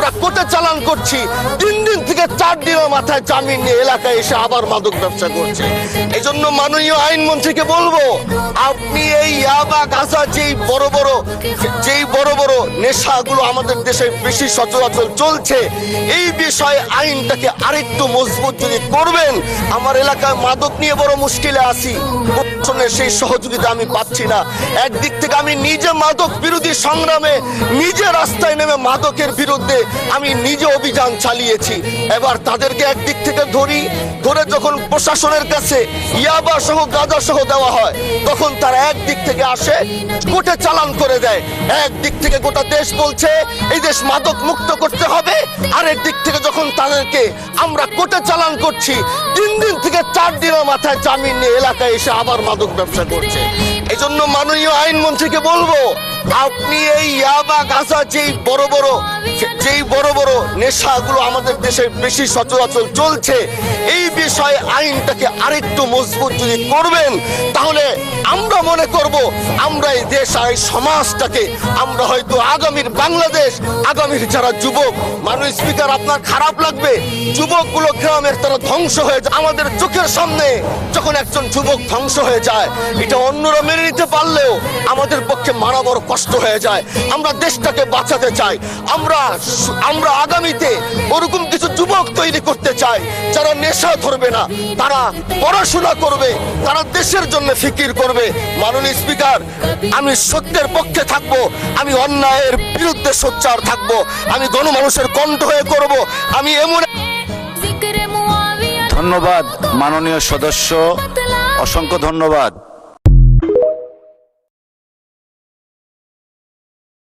আমরা কোর্টে চালান করছি, 3 দিন থেকে 4 দিনের মাথায় জামিন নিয়ে এলাকায় এসে আবার মাদক ব্যবসা করছে। এই জন্য মাননীয় আইনমন্ত্রীকে বলবো, আপনি এই ইয়াবা গাঁজা যেই বড় বড় নেশাগুলো আমাদের দেশে বেশি সচরাচর চলছে, এই বিষয়ে আইনটাকে আরেকটু মজবুত যদি করবেন। আমার এলাকায় মাদক নিয়ে বড় মুশকিলে আছি, সেই সহযোগিতা আমি পাচ্ছি না। একদিক থেকে আমি নিজে মাদক বিরোধী সংগ্রামে নিজে রাস্তায় নেমে মাদকের বিরুদ্ধে আমি নিজে অভিযান চালিয়েছি। এবার তাদেরকে একদিক থেকে ধরে যখন প্রশাসনের কাছে ইয়াবা সহ গাঁজা সহ দেওয়া হয়, তখন তারা একদিক থেকে আসে কোর্টে চালান করে দেয়। একদিক থেকে গোটা দেশ বলছে এই দেশ মাদক মুক্ত করতে হবে, আর একদিক থেকে যখন তাদেরকে আমরা কোর্টে চালান করছি, 3 দিন থেকে 4 দিনের মাথায় জামিন নিয়ে এলাকায় এসে আবার মাদক ব্যবসা করছে। এই জন্য মাননীয় আইনমন্ত্রীকে বলবো, আপনি এই ইয়াবা গাঁজা যেই বড় বড় নেশাগুলো আমাদের দেশে বেশি সচরাচর চলছে, এই বিষয়ে আইনটাকে আরেকটু মজবুত যদি করবেন, তাহলে আমরা মনে করব আমরা এই দেশ আর এই সমাজটাকে আমরা হয়তো আগামীর বাংলাদেশ, আগামীর যারা যুবক, মাননীয় স্পিকার আপনার খারাপ লাগবে, যুবকগুলো গ্রামের তারা ধ্বংস হয়ে যায়। আমাদের চোখের সামনে যখন একজন যুবক ধ্বংস হয়ে যায়, এটা অন্যরা মেনে নিতে পারলেও আমাদের পক্ষে মানা বড় কষ্ট হয়ে যায়। আমরা দেশটাকে বাঁচাতে চাই, আমরা আগামীতে ওরকম কিছু যুবক তৈরি করতে চাই যারা নেশা ধরবে না, তারা পড়াশোনা করবে, তারা দেশের জন্য ফিকির করবে। মাননীয় স্পিকার, আমি সত্যের পক্ষে থাকবো, আমি অন্যায়ের বিরুদ্ধে সোচ্চার থাকবো, আমি গণমানুষের কণ্ঠ হয়ে করব। আমি এমন ধন্যবাদ মাননীয় সদস্য, অসংখ্য ধন্যবাদ।